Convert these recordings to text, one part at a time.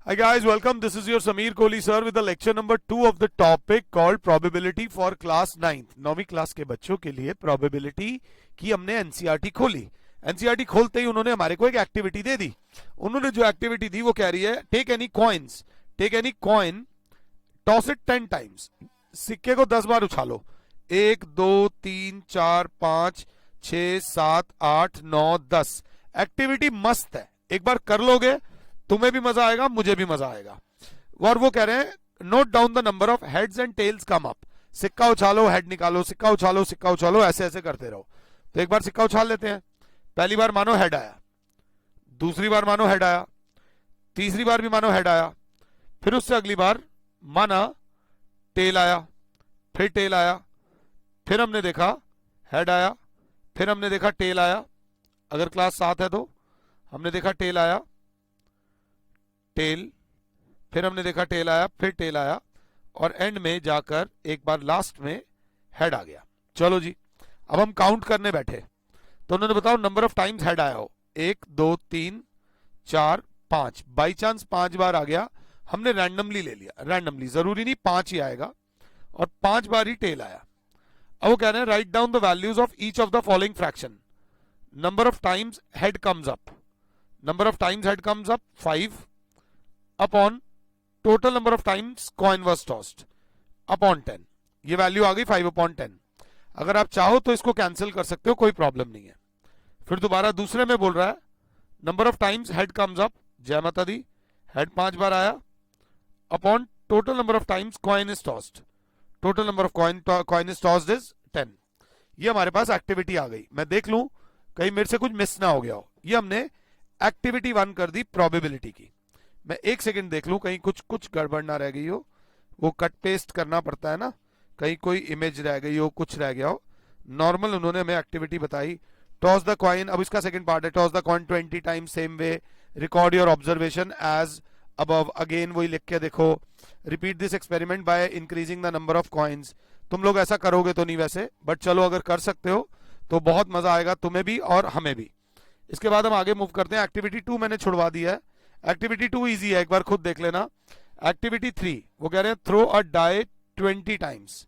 Hi guys, welcome. This is your Sameer Kohli sir with the lecture number 2 of the topic called probability for class 9th. 9वीं class के बच्चों के लिए probability की हमने NCERT खोली। एनसीईआरटी खोलते ही उन्होंने हमारे को एक एक्टिविटी दे दी। उन्होंने जो एक्टिविटी दी वो कह रही है take any coin, toss it 10 times. सिक्के को 10 बार उछालो। 1 2 3 4 5 6 7 8 9 10। एक्टिविटी मस्त है, एक बार कर लोगे तुम्हें भी मजा आएगा, मुझे भी मजा आएगा। और वो कह रहे हैं note down the number of heads and tails come up. सिक्का उछालो, हेड निकालो, सिक्का उछालो, ऐसे ऐसे करते रहो। तो एक बार सिक्का उछाल लेते हैं। पहली बार मानो हेड आया, दूसरी बार मानो हेड आया, तीसरी बार भी मानो हेड आया, फिर उससे अगली बार माना टेल आया, फिर टेल आया, फिर हमने देखा हेड आया, फिर हमने देखा टेल आया। अगर क्लास 7 है तो हमने देखा टेल आया, टेल, फिर हमने देखा टेल आया, फिर टेल आया, और एंड में जाकर एक बार लास्ट में हेड आ गया। चलो जी, अब हम काउंट करने बैठे तो उन्होंने बताओ नंबर ऑफ टाइम्स हेड आया हो। 1 2 3 4 5। बाई चांस 5 बार आ गया, हमने रैंडमली ले लिया। रैंडमली जरूरी नहीं 5 ही आएगा, और 5 बार ही टेल आया। अब वो कह रहे हैं write down the values of each of the following fraction. Number of times head comes up. Number of times head comes up 5 upon total number of times coin was tossed upon 10। ये value आ गई 5 upon 10। अगर आप चाहो तो इसको cancel कर सकते हो, कोई प्रॉब्लम नहीं है। फिर दोबारा दूसरे में बोल रहा है number of times head comes up, जय माता दी, हेड 5 बार आया, upon total number of times coin is tossed. Total number of coin is tossed is 10। ये हमारे पास एक्टिविटी आ गई। मैं देख लूं कहीं मेरे से कुछ मिस ना हो गया हो। ये हमने एक्टिविटी 1 कर दी प्रोबेबिलिटी की। मैं एक सेकंड देख लूं कहीं कुछ गड़बड़ ना रह गई हो। वो कट पेस्ट करना पड़ता है ना, कहीं कोई इमेज रह गई हो, कुछ रह गया हो। नॉर्मल उन्होंने हमें एक्टिविटी बताई। टॉस द कॉइन, अब इसका सेकंड पार्ट है। Toss the coin 20 times same way, record your observation as above. Again वही लिख के देखो। Repeat this experiment by increasing the number of coins. तुम लोग ऐसा करोगे तो नहीं वैसे, बट चलो अगर कर सकते हो तो बहुत मजा आएगा तुम्हें भी और हमें भी। इसके बाद हम आगे मूव करते हैं। एक्टिविटी 2 मैंने छुड़वा दी है। एक्टिविटी 2 इजी है, एक बार खुद देख लेना। एक्टिविटी 3 वो कह रहे हैं थ्रो अ डाई 20 टाइम्स।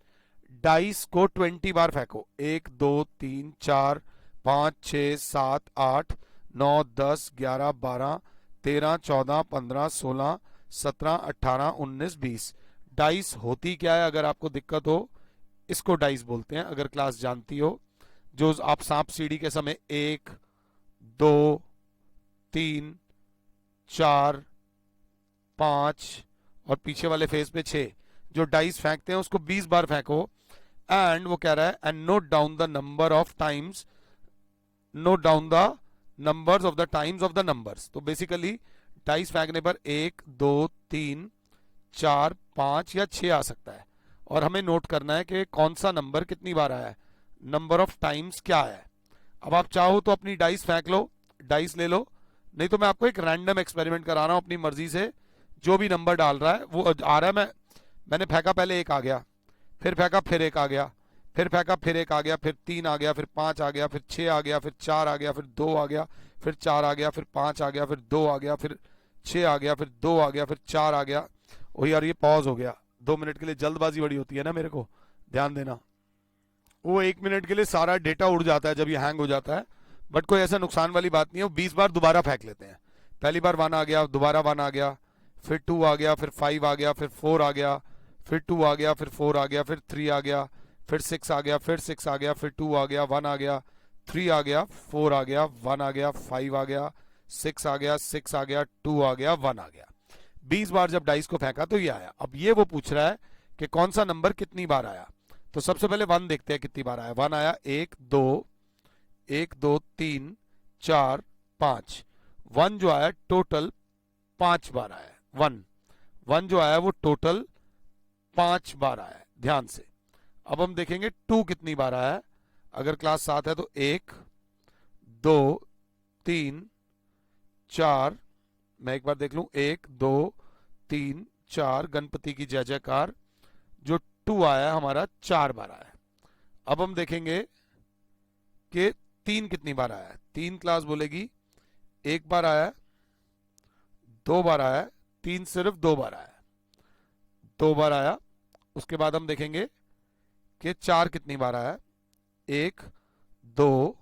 डाइस को 20 बार फेंको। 1 2 3 4 5 6 7 8 9 10 11 12 13 14 15 16 17 18 19 20। डाइस होती क्या है, अगर आपको दिक्कत हो इसको डाइस बोलते हैं। अगर क्लास जानती हो, जो आप सांप सीढ़ी के समय 1 2 3 4 5 और पीछे वाले फेस पे 6 जो डाइस फेंकते हैं उसको 20 बार फेंको। एंड वो कह रहा है and note down the number of times, note down the numbers of the times of the numbers. तो बेसिकली डाइस फेंकने पर 1 2 3 4 5 या 6 आ सकता है, और हमें नोट करना है कि कौन सा नंबर कितनी बार आया है, नंबर ऑफ टाइम्स क्या है। अब आप चाहो तो अपनी डाइस फेंक लो, डाइस ले लो, नहीं तो मैं आपको एक रैंडम एक्सपेरिमेंट करा रहा हूं अपनी मर्जी से। जो भी नंबर डाल रहा है वो आ रहा है। मैंने फेंका, पहले 1 आ गया, फिर फेंका, फिर 1 आ गया, फिर फेंका, फिर 1 आ गया, फिर 3 आ गया, फिर 5 आ गया, फिर 6 आ गया, फिर 4 आ गया, फिर 2 आ गया, फिर 4 आ गया, फिर 5 आ गया, फिर 2 आ गया, फिर 6 आ गया, फिर 2 आ गया, फिर 4 आ गया। ओ यार ये पॉज हो गया। 2 मिनट के लिए जल्दबाजी बड़ी होती है ना मेरे को, ध्यान देना। वो 1 मिनट के लिए सारा डेटा उड़ जाता है जब ये हैंग हो जाता है, बट कोई ऐसा नुकसान वाली बात नहीं है। वो 20 बार दोबारा फेंक लेते हैं। पहली बार 1 आ गया, दोबारा 1 आ गया, फिर 2 आ गया, फिर 5 आ गया, फिर 4 आ गया, फिर 2 आ गया, फिर 4 आ गया, फिर 3 आ गया, फिर 6 आ गया, फिर 6 आ गया, फिर 2 आ गया, 1 आ गया, 3 आ गया, 4 आ गया, 1 आ गया, 5 आ गया, 6 आ गया, 6 आ गया, 2 आ गया, 1 आ गया। 20 बार जब डाइस को फेंका तो ये आया। अब ये वो पूछ रहा है कि कौन सा नंबर कितनी बार आया। तो सबसे पहले 1 देखते हैं कितनी बार आया। 1 आया 1 2 3 4 5। 1 जो आया टोटल 5 बार आया। 1 जो आया वो टोटल 5 बार आया, ध्यान से। अब हम देखेंगे 2 कितनी बार आया है। अगर क्लास 7 है तो 1 2 3 4। मैं एक बार देख लूं, 1 2 3 4, गणपति की जय जयकार। जो 2 आया हमारा 4 बार आया। अब हम देखेंगे कि 3 कितनी बार आया है। 3 क्लास बोलेगी 1 बार आया, 2 बार आया, 3 सिर्फ 2 बार आया, 2 बार आया। उसके बाद हम देखेंगे कि 4 कितनी बार आया, 1 2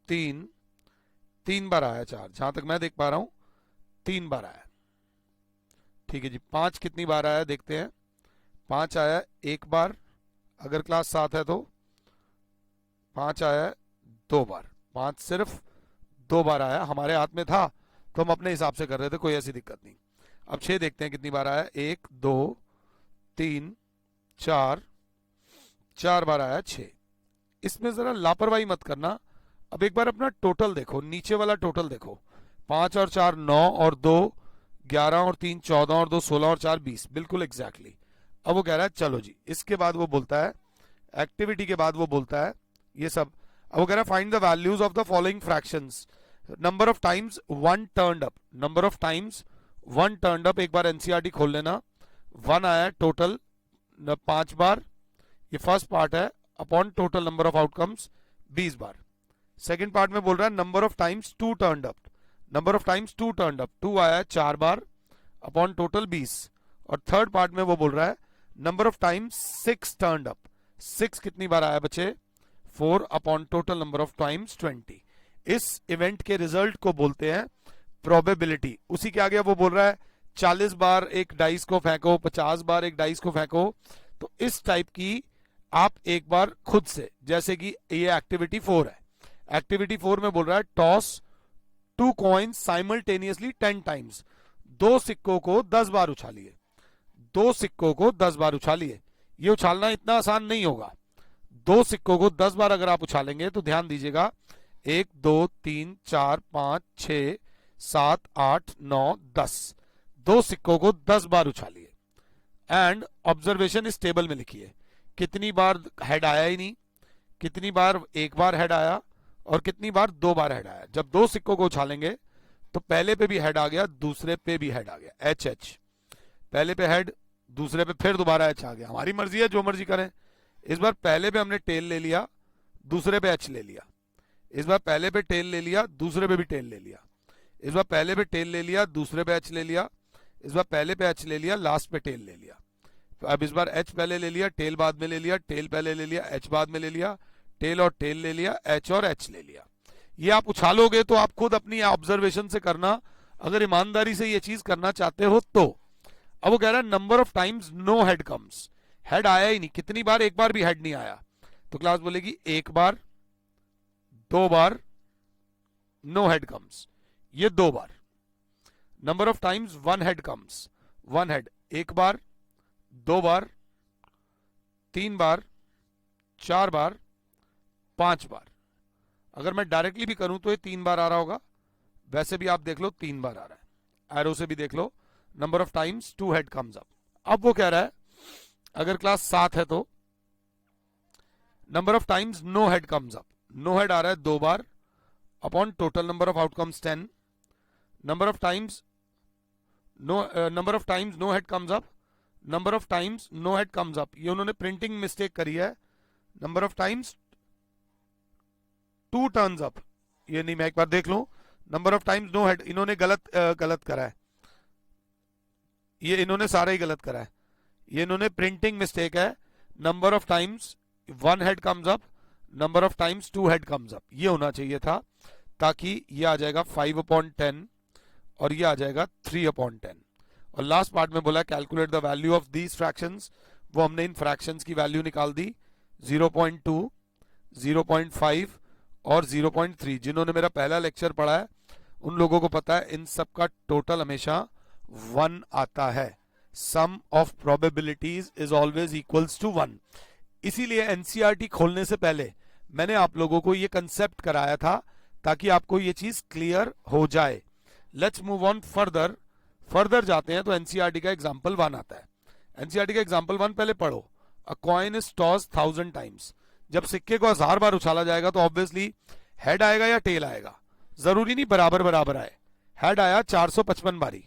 3, 3 बार आया 4, जहां तक मैं देख पा रहा हूं 3 बार आया। ठीक है जी, 5 कितनी बार आया देखते हैं। 5 आया 1 बार, अगर क्लास 7 है तो 5 आया 2 बार, 5 सिर्फ 2 बार आया। हमारे हाथ में था तो हम अपने हिसाब से कर रहे थे, कोई ऐसी दिक्कत नहीं। अब 6 देखते हैं कितनी बार आया, 1 2 3 4, 4 बार आया 6। इसमें जरा लापरवाही मत करना। अब एक बार अपना टोटल देखो, नीचे वाला टोटल देखो, 5 और 4 9 और 2 11 और 3 14 और 2 16 और 4 20, बिल्कुल एग्जैक्टली। अब वो कह रहा है चलो जी, इसके बाद वो बोलता है, एक्टिविटी के बाद वो बोलता है ये सब। अब वो कह रहा है find the values of the following fractions, number of times one turned up, number of times one turned up. एक बार एनसीईआरटी खोल लेना, 1 आया टोटल 5 बार, ये फर्स्ट पार्ट है, upon total number of outcomes 20 bar. Second part में बोल रहा है number of times 2 turned up, number of times 2 turned up, 2 आया 4 बार, अपॉन टोटल 20। और थर्ड पार्ट में वो बोल रहा है number of times 6 turned up, 6 कितनी बार आया बच्चे, 4, upon total number of times 20। इस इवेंट के रिजल्ट को बोलते हैं प्रोबेबिलिटी। उसी के आगे वो बोल रहा है 40 बार एक डाइस को फेंको, 50 बार एक डाइस को फेंको। तो इस टाइप की आप एक बार खुद से, जैसे कि ये एक्टिविटी 4 है, एक्टिविटी 4 में बोल रहा है टॉस 2 कॉइन्स साइमल्टेनियसली 10 टाइम्स, 2 सिक्कों को 10 बार उछालिए, 2 सिक्कों को 10 बार उछालिए। ये उछालना इतना आसान नहीं होगा, 2 सिक्कों को 10 बार अगर आप उछालेंगे तो ध्यान दीजिएगा 1 2 3 4 5 6 7 8 9 10, 2 सिक्कों को 10 बार उछालिए। एंड ऑब्जर्वेशन इस टेबल में लिखिए, कितनी बार हेड आया ही नहीं, कितनी बार एक बार हेड आया और कितनी बार 2 बार हेड आया। जब 2 सिक्कों को उछालेंगे तो पहले पे भी हेड आ गया, दूसरे पे भी हेड आ गया, एच एच, पहले पे हेड, दूसरे पे फिर दोबारा एच आ गया। हमारी मर्जी है, जो मर्जी करें। इस बार पहले पे हमने टेल ले लिया, दूसरे पे एच ले लिया। इस बार पहले पे टेल ले लिया, दूसरे पे भी टेल ले लिया। इस बार पहले पे टेल ले लिया, दूसरे पे एच ले लिया। इस बार पहले पे एच ले लिया, लास्ट पे टेल ले लिया। तो अब इस बार एच पहले ले लिया, टेल बाद में ले लिया, टेल पहले ले लिया, एच बाद में ले लिया, टेल और टेल ले लिया, एच और एच ले लिया। ये आप उछालोगे तो आप खुद अपनी ऑब्जर्वेशन से करना, अगर ईमानदारी से ये चीज करना चाहते हो तो। अब वो कह रहा है number of times no head comes, head आया ही नहीं, कितनी बार, एक बार भी हेड नहीं आया। तो क्लास बोलेगी 1 बार 2 बार नो हेड कम्स, ये 2 बार। Number of times 1 head comes, 1 head, 1 बार 2 बार 3 बार 4 बार 5 बार। अगर मैं डायरेक्टली भी करूं तो ये 3 बार आ रहा होगा, वैसे भी आप देख लो 3 बार आ रहा है, एरो से भी देख लो। Number of times 2 head comes up. अब वो कह रहा है अगर क्लास 7 है तो number of times no head comes up, no head आ रहा है 2 बार, upon total number of outcomes 10। Number of times no head comes up, number of times no head comes up, ये उन्होंने प्रिंटिंग मिस्टेक करी है। Number of times 2 turns up, ये नहीं, मैं एक बार देख लूं, number of times no head, इन्होंने गलत करा है, ये इन्होंने सारा ही गलत करा है, ये इन्होंने प्रिंटिंग मिस्टेक है। Number of times 1 head comes up, number of times 2 head comes up, ये होना चाहिए था, ताकि ये आ जाएगा 5/10 और ये आ जाएगा 3/10। और लास्ट पार्ट में बोला calculate the value of these fractions, वो हमने इन फ्रैक्शंस की वैल्यू निकाल दी, 0.2 0.5 और 0.3। जिन्होंने मेरा पहला लेक्चर पढ़ा है उन लोगों को पता है इन सब का टोटल हमेशा 1 आता है। Sum of probabilities is always equals to 1। इसीलिए एनसीईआरटी खोलने से पहले मैंने आप लोगों को ये कंसेप्ट कराया था, ताकि आपको ये चीज क्लियर हो जाए। लेट्स मूव ऑन फर्दर जाते हैं तो एनसीईआरटी का एग्जांपल 1 आता है। एनसीईआरटी का एग्जांपल 1 पहले पढ़ो। अ कॉइन इज टॉस 1000 टाइम्स, जब सिक्के को 1000 बार उछाला जाएगा तो ऑब्वियसली हेड आएगा या टेल आएगा, जरूरी नहीं बराबर बराबर आए। हेड आया 455 बारी,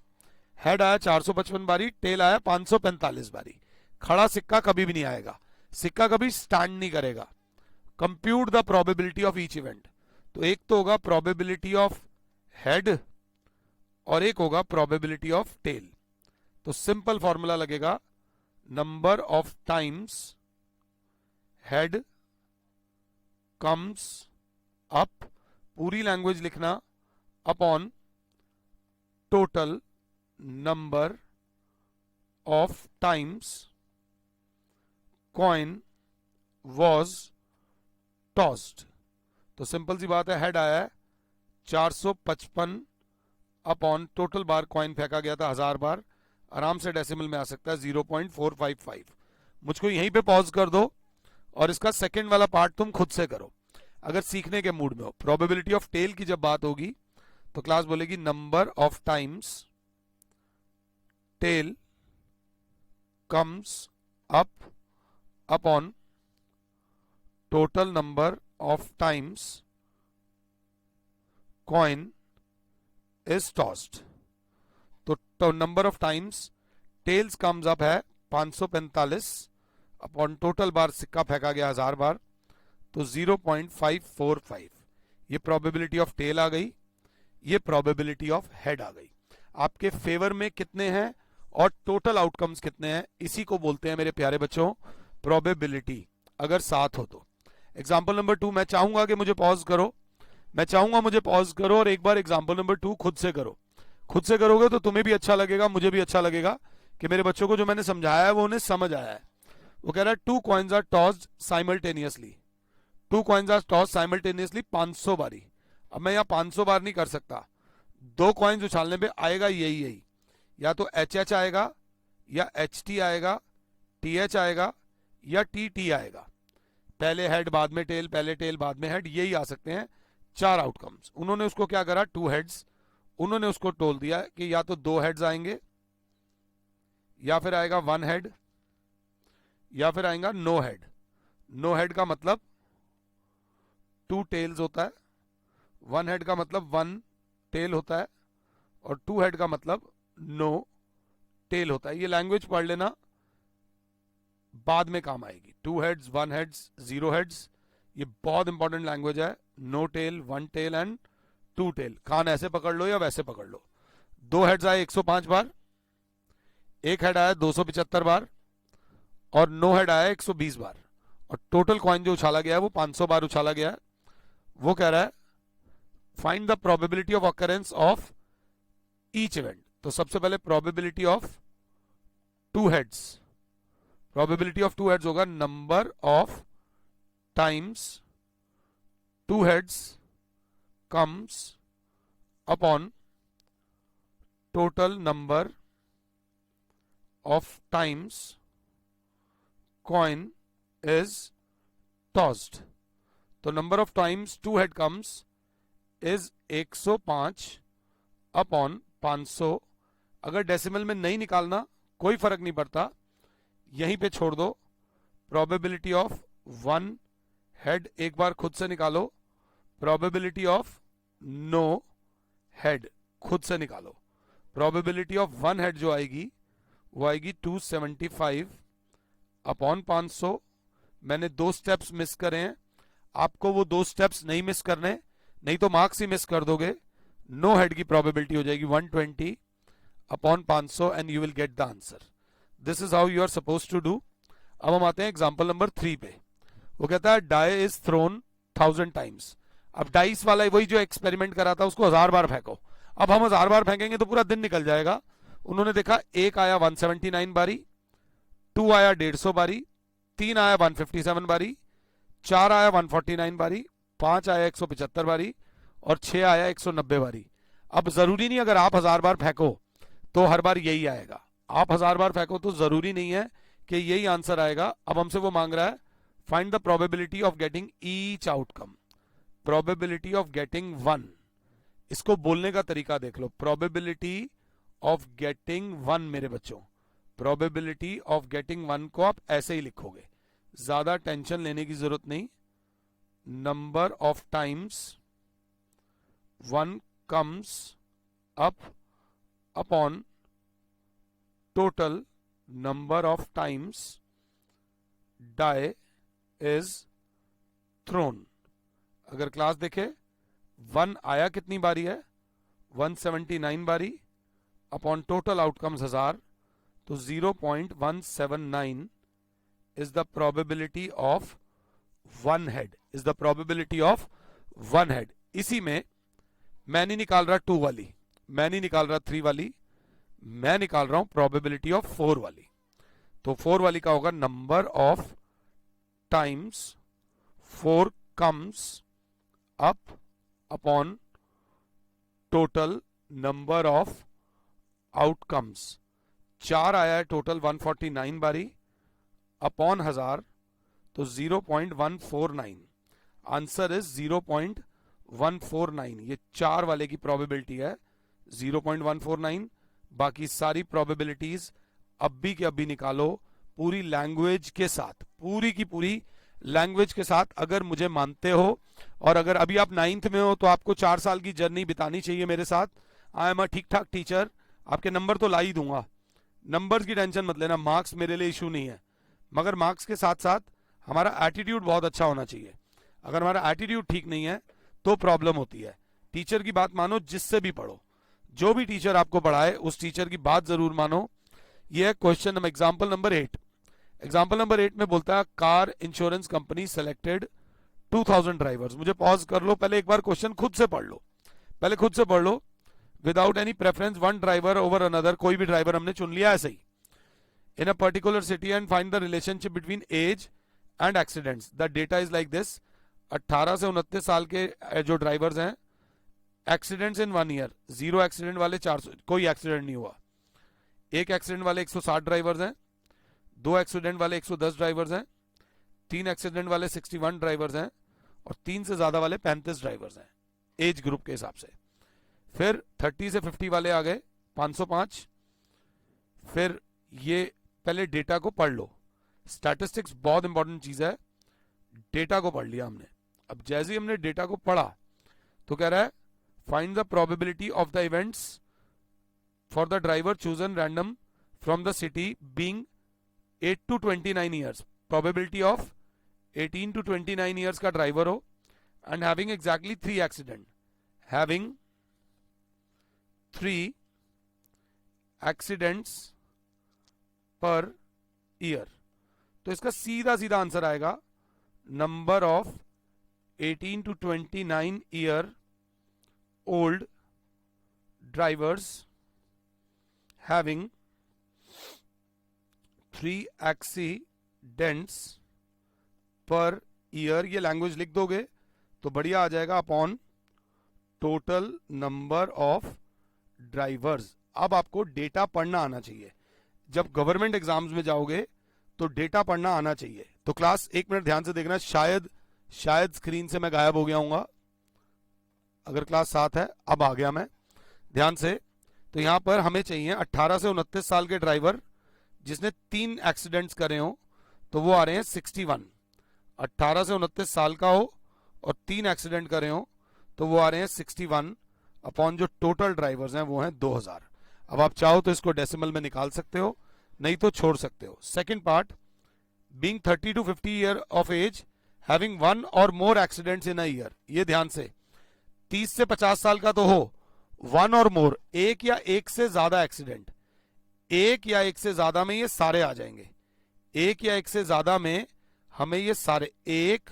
हेड आया 455 बारी, टेल आया 545 बारी। खड़ा सिक्का कभी भी नहीं आएगा, सिक्का कभी स्टैंड नहीं करेगा। Compute the probability of each event, तो एक तो होगा प्रोबेबिलिटी ऑफ हेड और एक होगा प्रोबेबिलिटी ऑफ टेल। तो सिंपल फॉर्मूला लगेगा number of times head comes up, पूरी लैंग्वेज लिखना, upon total number of times coin was tossed. तो सिंपल सी बात है, हेड आया है 455 अपॉन टोटल बार कॉइन फेंका गया था 1000 बार, आराम से डेसिमल में आ सकता है 0.455। मुझको यहीं पे पॉज कर दो और इसका सेकंड वाला पार्ट तुम खुद से करो अगर सीखने के मूड में हो। प्रोबेबिलिटी ऑफ टेल की जब बात होगी तो क्लास बोलेगी number of times tail comes up upon total number of times coin is tossed. तो number of times tails comes up है 545 अपॉन टोटल बार सिक्का फेंका गया 1000 बार, तो 0.545। ये प्रोबेबिलिटी ऑफ टेल आ गई, ये प्रोबेबिलिटी ऑफ हेड आ गई। आपके फेवर में कितने हैं और टोटल आउटकम्स कितने हैं, इसी को बोलते हैं मेरे प्यारे बच्चों प्रोबेबिलिटी, अगर साथ हो तो। एग्जाम्पल नंबर 2, मैं चाहूंगा कि मुझे पॉज करो, मैं चाहूंगा मुझे पॉज करो और एक बार एग्जाम्पल नंबर 2 खुद से करो। खुद से करोगे तो तुम्हें भी अच्छा लगेगा, मुझे भी अच्छा लगेगा कि मेरे बच्चों को जो मैंने समझाया है वो उन्हें समझ आया है। वो कह रहा है 2 coins are tossed simultaneously, 2 coins are tossed simultaneously 500 बारी। अब मैं यहाँ 500 बार नहीं कर सकता, 2 कॉइन्स उछालने पे आएगा यही, या तो एच आएगा, या HT आएगा, TH आएगा, या TT आएगा। पहले हेड बाद में टेल, पहले टेल बाद में हेड, यही आ सकते हैं 4 आउटकम्स। उन्होंने उसको क्या करा, 2 हेड्स, उन्होंने उसको टोल दिया कि या तो 2 हेड्स आएंगे, या फिर आएगा 1 हेड, या फिर आएगा नो हेड। नो हेड का मतलब 2 टेल्स होता है, 1 हेड का मतलब 1 टेल होता है, और 2 हेड का मतलब नो टेल होता है। ये लैंग्वेज पढ़ लेना, बाद में काम आएगी। 2 हेड्स, 1 हेड्स, 0 हेड्स, ये बहुत इंपॉर्टेंट लैंग्वेज है। No tail, 1 tail and 2 tail. कान ऐसे पकड़ लो या वैसे पकड़ लो। 2 हेड्स आए 105 बार, 1 हेड आया 275 बार, और नो हेड आया 120 बार, और टोटल कॉइन जो उछाला गया है वो 500 बार उछाला गया है। वो कह रहा है find the probability of occurrence of each event. तो सबसे पहले probability of 2 heads, probability of 2 heads होगा number of times 2 heads comes upon total number of times coin is tossed. तो number of times 2 head comes is 105 upon 500। अगर decimal में नहीं निकालना कोई फर्क नहीं पड़ता, यहीं पे छोड़ दो। प्रोबेबिलिटी ऑफ 1 हेड एक बार खुद से निकालो, प्रोबेबिलिटी ऑफ नो हेड खुद से निकालो। प्रोबेबिलिटी ऑफ 1 हेड जो आएगी वो आएगी 275 अपॉन 500। मैंने 2 स्टेप्स मिस करे हैं, आपको वो 2 स्टेप्स नहीं मिस करने, नहीं तो मार्क्स ही मिस कर दोगे। नो हेड की प्रोबेबिलिटी हो जाएगी 120 upon 500 and you will get the answer. This is how you are suppose to do. अब हम आते हैं एग्जाम्पल नंबर 3 पे। वो कहता है डाई इज थ्रोन 1000 टाइम्स। अब डाइस वाला वही जो एक्सपेरिमेंट करा था उसको 1000 बार फेंको। अब हम 1000 बार फेंकेंगे तो पूरा दिन निकल जाएगा। उन्होंने देखा 1 आया 179 बारी, 2 आया 150 बारी, 3 आया 157 बारी, 4 आया 149 बारी, 5 आया 175 बारी, और 6 आया 190 बारी। अब जरूरी नहीं अगर आप 1000 बार फेंको तो हर बार यही आएगा, आप 1000 बार फेंको तो जरूरी नहीं है कि यही आंसर आएगा। अब हमसे वो मांग रहा है find the probability of getting each outcome, probability of getting 1। इसको बोलने का तरीका देख लो, प्रोबेबिलिटी ऑफ गेटिंग 1। मेरे बच्चों प्रोबेबिलिटी ऑफ गेटिंग 1 को आप ऐसे ही लिखोगे, ज्यादा टेंशन लेने की जरूरत नहीं। Number of times 1 comes up upon total number of times die is thrown। अगर क्लास देखे 1 आया कितनी बारी है, 179 बारी अपॉन टोटल आउटकम्स 1000, तो 0.179 is the probability of one head, is the probability of one head. इसी में मैं नहीं निकाल रहा 2 वाली, मैं नहीं निकाल रहा 3 वाली, मैं निकाल रहा हूं probability of 4 वाली. तो 4 वाली का होगा number of times 4 comes up upon total number of outcomes. 4 आया है टोटल 149 बारी अपॉन 1000, तो 0.149. Answer is 0.149. ये 4 वाले की प्रोबेबिलिटी है 0.149. बाकी सारी प्रोबेबिलिटीज अभी के अभी निकालो पूरी लैंग्वेज के साथ, पूरी की पूरी लैंग्वेज के साथ. अगर मुझे मानते हो और अगर अभी आप 9th में हो तो आपको 4 साल की जर्नी बितानी चाहिए मेरे साथ. आई एम अ ठीक ठाक टीचर. आपके नंबर तो ला ही दूंगा, नंबर्स की टेंशन मत लेना, मार्क्स मेरे लिए इशू नहीं है. मगर मार्क्स के साथ साथ हमारा एटीट्यूड बहुत अच्छा होना चाहिए. अगर हमारा एटीट्यूड ठीक नहीं है तो प्रॉब्लम होती है. टीचर की बात मानो, जिससे भी पढ़ो, जो भी टीचर आपको पढ़ाए उस टीचर की बात जरूर मानो. यह है question example number 8. Example number 8 में बोलता है car insurance company selected 2000 drivers. मुझे पॉज कर लो, पहले एक बार क्वेश्चन खुद से पढ़ लो, पहले खुद से पढ़ लो. Without any preference one driver over another, कोई भी ड्राइवर हमने चुन लिया ऐसे ही. In a particular city and find the relationship between age and accidents. The data is like this. 18 से 29 साल के जो ड्राइवर्स हैं, एक्सीडेंट्स इन 1 ईयर, 0 एक्सीडेंट वाले 400, कोई एक्सीडेंट नहीं हुआ. 1 एक्सीडेंट वाले 160 ड्राइवर्स हैं, 2 एक्सीडेंट वाले 110 ड्राइवर्स हैं, 3 एक्सीडेंट वाले 61 ड्राइवर्स हैं और 3 से ज्यादा वाले 35 ड्राइवर्स हैं एज ग्रुप के हिसाब से. फिर 30 से 50 वाले आ गए 505. फिर ये पहले डेटा को पढ़ लो. स्टैटिस्टिक्स बहुत इंपॉर्टेंट चीज है. डेटा को पढ़ लिया हमने. अब जैसे ही हमने डेटा को पढ़ा तो कह रहा है find the probability of the events for the driver chosen random from the city being 8 to 29 years. Probability of 18 to 29 years का ड्राइवर हो and having exactly 3 accident, having 3 accidents per year. तो इसका सीधा सीधा आंसर आएगा number of 18 to 29 year old drivers having 3 accidents per year. ये language लिख दोगे तो बढ़िया आ जाएगा upon total number of drivers. अब आपको डेटा पढ़ना आना चाहिए. जब गवर्नमेंट एग्जाम्स में जाओगे तो डेटा पढ़ना आना चाहिए. तो क्लास 1 मिनट ध्यान से देखना. शायद स्क्रीन से मैं गायब हो गया हूँ. अगर क्लास 7 है, अब आ गया मैं, ध्यान से. तो यहां पर हमें चाहिए 18 से 29 साल के ड्राइवर जिसने 3 एक्सीडेंट्स करे हो, तो वो आ रहे हैं 61. 18 से 29 साल का हो और 3 एक्सीडेंट करे हो तो वो आ रहे हैं 61 अपॉन जो टोटल ड्राइवर्स हैं वो हैं 2000. अब आप चाहो तो इसको डेसिमल में निकाल सकते हो, नहीं तो छोड़ सकते हो. Second part, being 30 to 50 year of age having 1 or more accidents in a year. ये ध्यान से, 30 से 50 साल का तो हो, 1 or more, एक या एक से ज्यादा एक्सीडेंट. एक या एक से ज्यादा में ये सारे आ जाएंगे. एक या एक से ज्यादा में हमें ये सारे, एक,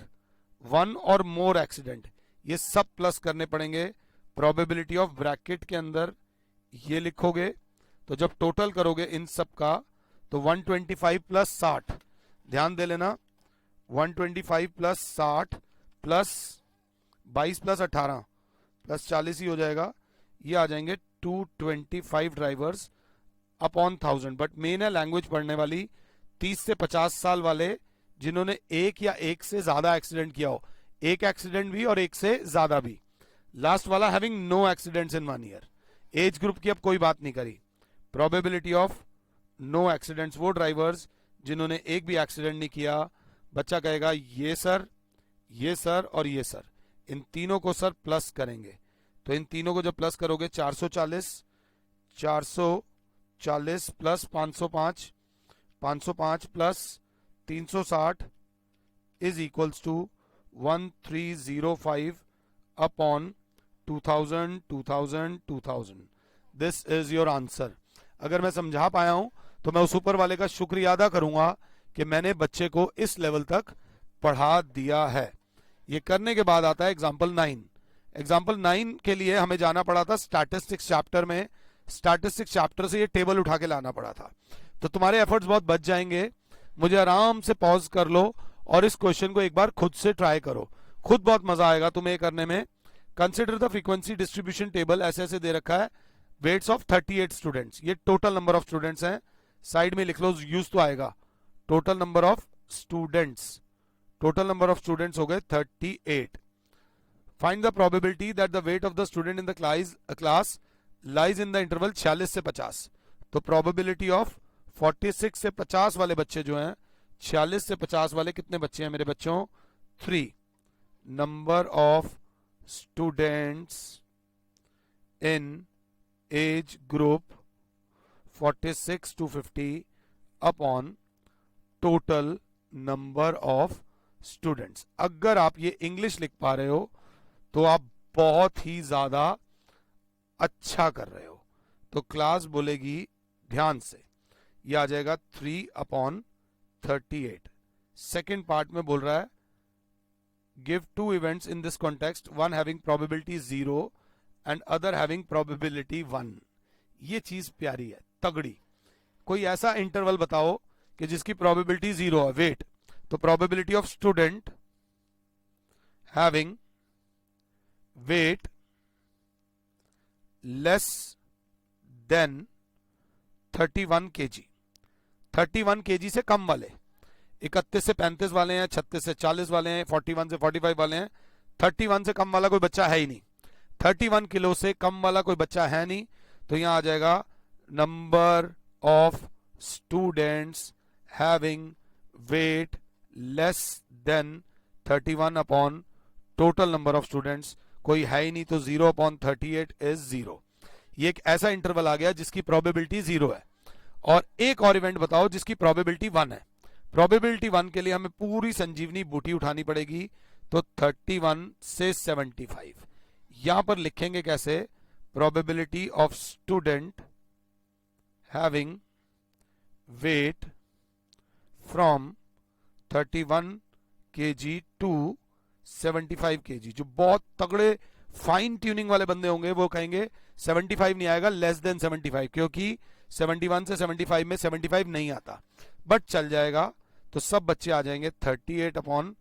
1 or more एक्सीडेंट, ये सब प्लस करने पड़ेंगे. प्रोबेबिलिटी ऑफ ब्रैकेट के अंदर ये लिखोगे तो जब टोटल करोगे इन सब का तो 125 प्लस 60, ध्यान दे लेना, 125 प्लस 60 प्लस 22 प्लस 18 प्लस 40 ही हो जाएगा. ये आ जाएंगे 225 ड्राइवर्स अपॉन 1000. बट मेन है लैंग्वेज पढ़ने वाली 30 से 50 साल वाले जिन्होंने एक या एक से ज्यादा एक्सीडेंट किया हो, एक एक्सीडेंट भी और एक से ज्यादा भी. लास्ट वाला having no accidents in 1 year. Age group की अब कोई बात नहीं करी. प्रोबेबिलिटी ऑफ नो एक्सीडेंट्स, वो ड्राइवर्स जिन्होंने एक भी एक्सीडेंट नहीं किया. बच्चा कहेगा ये सर, ये सर और ये सर, इन तीनों को सर प्लस करेंगे. तो इन तीनों को जब प्लस करोगे 440 plus 505, 505 plus 360 is equals to 1305 upon 2000, 2000, 2000. This is your answer. अगर मैं समझा पाया हूं तो मैं उस ऊपर वाले का शुक्रिया अदा करूंगा कि मैंने बच्चे को इस लेवल तक पढ़ा दिया है. ये करने के बाद आता है एग्जाम्पल 9. एग्जाम्पल 9 के लिए हमें जाना पड़ा था स्टैटिस्टिक्स चैप्टर में. स्टैटिस्टिक्स चैप्टर से ये टेबल उठा के लाना पड़ा था. तो तुम्हारे एफर्ट्स बहुत बच जाएंगे. मुझे आराम से पॉज कर लो और इस क्वेश्चन को एक बार खुद से ट्राई करो. खुद बहुत मजा आएगा तुम्हें करने में. Consider the frequency distribution table. ऐसे ऐसे दे रखा है. Weights of 38 students. ये टोटल नंबर ऑफ स्टूडेंट्स हैं. साइड में लिख लो, यूज तो आएगा. Total number of students. Total number of students हो गए 38. Find the probability that the weight of the student in the class lies in the interval 46 से 50. तो प्रोबेबिलिटी ऑफ 46 से 50 वाले बच्चे जो हैं, 46 से 50 वाले कितने बच्चे हैं मेरे बच्चों? 3. Number of students in age group 46 to 50 upon total number of students. अगर आप ये इंग्लिश लिख पा रहे हो तो आप बहुत ही ज्यादा अच्छा कर रहे हो. तो क्लास बोलेगी ध्यान से, ये आ जाएगा 3 अपॉन 38. सेकेंड पार्ट में बोल रहा है give 2 events in this context, one having probability 0 and other having probability 1. ये चीज प्यारी है, तगड़ी. कोई ऐसा इंटरवल बताओ कि जिसकी प्रोबेबिलिटी 0 है. वेट, तो probability of student having weight less than 31 kg. 31 kg से कम वाले, 31 से 35 वाले हैं, 36 से 40 वाले हैं, 41 से 45 वाले हैं. 31 से कम वाला कोई बच्चा है ही नहीं. 31 किलो से कम वाला कोई बच्चा है नहीं. तो यहां आ जाएगा number of students having weight less than 31 upon total number of students. कोई है ही नहीं तो 0 अपॉन 38 इज 0. ये एक ऐसा इंटरवल आ गया जिसकी प्रोबेबिलिटी 0 है. और एक और इवेंट बताओ जिसकी प्रोबेबिलिटी 1 है. प्रोबेबिलिटी 1 के लिए हमें पूरी संजीवनी बूटी उठानी पड़ेगी. तो 31 से 75 यहां पर लिखेंगे कैसे? Probability of student having weight from 31 kg to 75 kg. जो बहुत तगड़े फाइन ट्यूनिंग वाले बंदे होंगे वो कहेंगे 75 नहीं आएगा, लेस देन 75, क्योंकि 71 से 75 में 75 नहीं आता, बट चल जाएगा. तो सब बच्चे आ जाएंगे 38 अपॉन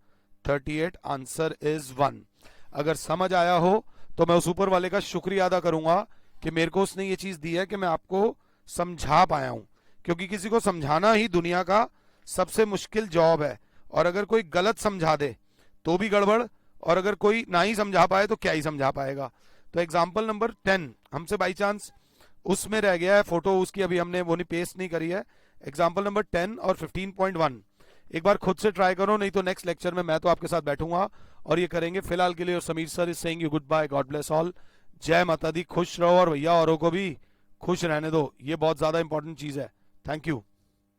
38. Answer is 1. अगर समझ आया हो तो मैं उस ऊपर वाले का शुक्रिया अदा करूंगा कि मेरे को उसने ये चीज दी है कि मैं आपको समझा पाया हूं, क्योंकि किसी को समझाना ही दुनिया का सबसे मुश्किल जॉब है. और अगर कोई गलत समझा दे तो भी गड़बड़, और अगर कोई ना ही समझा पाए तो क्या ही समझा पाएगा. तो एग्जाम्पल नंबर 10 हमसे बाई चांस उसमें रह गया है फोटो, उसकी अभी हमने वो नहीं पेस्ट नहीं करी है. एग्जाम्पल नंबर 10 और 15.1 एक बार खुद से ट्राई करो, नहीं तो नेक्स्ट लेक्चर में मैं तो आपके साथ बैठूंगा और ये करेंगे. फिलहाल के लिए और Sameer sir is saying you good bye. God bless all. जय माता दी. खुश रहो और भैया औरों को भी खुश रहने दो. ये बहुत ज्यादा इंपॉर्टेंट चीज है. Thank you.